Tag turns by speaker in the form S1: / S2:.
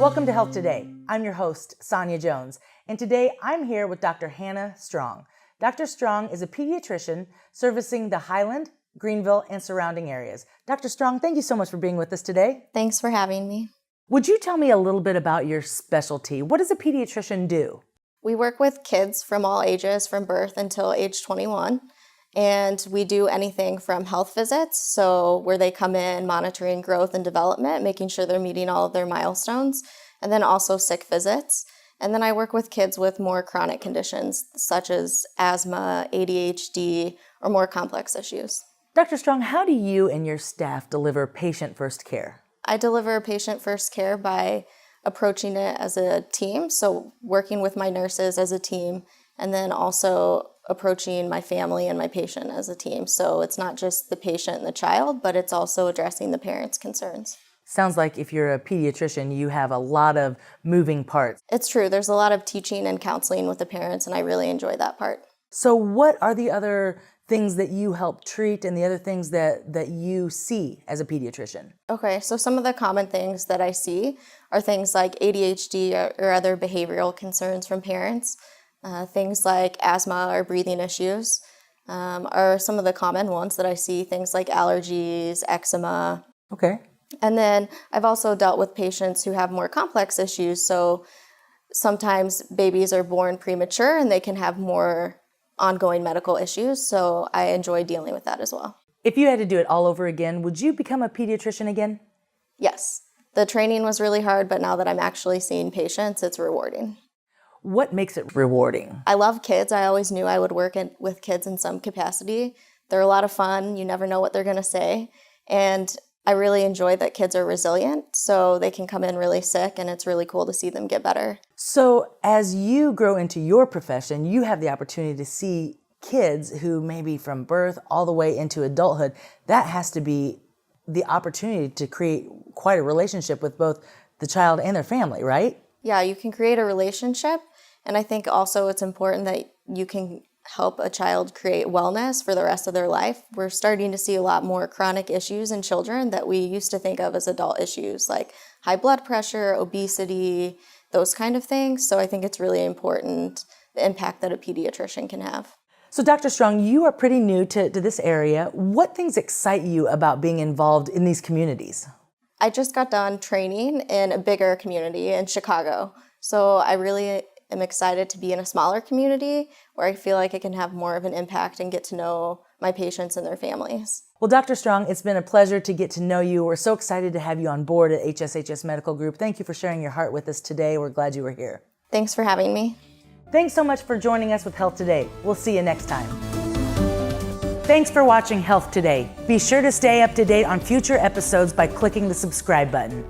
S1: Welcome to Health Today. I'm your host, Sonia Jones, and today I'm here with Dr. Hannah Strong. Dr. Strong is a pediatrician servicing the Highland, Greenville, and surrounding areas. Dr. Strong, thank you so much for being with us today.
S2: Thanks for having me.
S1: Would you tell me a little bit about your specialty? What does a pediatrician do?
S2: We work with kids from all ages, from birth until age 21. And we do anything from health visits, so where they come in monitoring growth and development, making sure they're meeting all of their milestones, and then also sick visits. And then I work with kids with more chronic conditions, such as asthma, ADHD, or more complex issues.
S1: Dr. Strong, how do you and your staff deliver patient-first care?
S2: I deliver patient-first care by approaching it as a team, so working with my nurses as a team, and then also approaching my family and my patient as a team. So it's not just the patient and the child, but it's also addressing the parents' concerns.
S1: Sounds like if you're a pediatrician, you have a lot of moving parts.
S2: It's true. There's a lot of teaching and counseling with the parents, and I really enjoy that part.
S1: So what are the other things that you help treat and the other things that you see as a pediatrician?
S2: Okay, so some of the common things that I see are things like ADHD or other behavioral concerns from parents. Things like asthma or breathing issues are some of the common ones that I see, things like allergies, eczema.
S1: Okay.
S2: And then I've also dealt with patients who have more complex issues. So sometimes babies are born premature and they can have more ongoing medical issues. So I enjoy dealing with that as well.
S1: If you had to do it all over again, would you become a pediatrician again?
S2: Yes. The training was really hard, but now that I'm actually seeing patients, it's rewarding.
S1: What makes it rewarding?
S2: I love kids. I always knew I would work with kids in some capacity. They're a lot of fun. You never know what they're going to say. And I really enjoy that kids are resilient, so they can come in really sick, and it's really cool to see them get better.
S1: So as you grow into your profession, you have the opportunity to see kids who maybe from birth all the way into adulthood. That has to be the opportunity to create quite a relationship with both the child and their family, right?
S2: Yeah, you can create a relationship. And I think also it's important that you can help a child create wellness for the rest of their life. We're starting to see a lot more chronic issues in children that we used to think of as adult issues, like high blood pressure, obesity, those kind of things. So I think it's really important, the impact that a pediatrician can have.
S1: So Dr. Strong, you are pretty new to this area. What things excite you about being involved in these communities?
S2: I just got done training in a bigger community in Chicago. So I really am excited to be in a smaller community where I feel like I can have more of an impact and get to know my patients and their families.
S1: Well, Dr. Strong, it's been a pleasure to get to know you. We're so excited to have you on board at HSHS Medical Group. Thank you for sharing your heart with us today. We're glad you were here.
S2: Thanks for having me.
S1: Thanks so much for joining us with Health Today. We'll see you next time. Thanks for watching Health Today. Be sure to stay up to date on future episodes by clicking the subscribe button.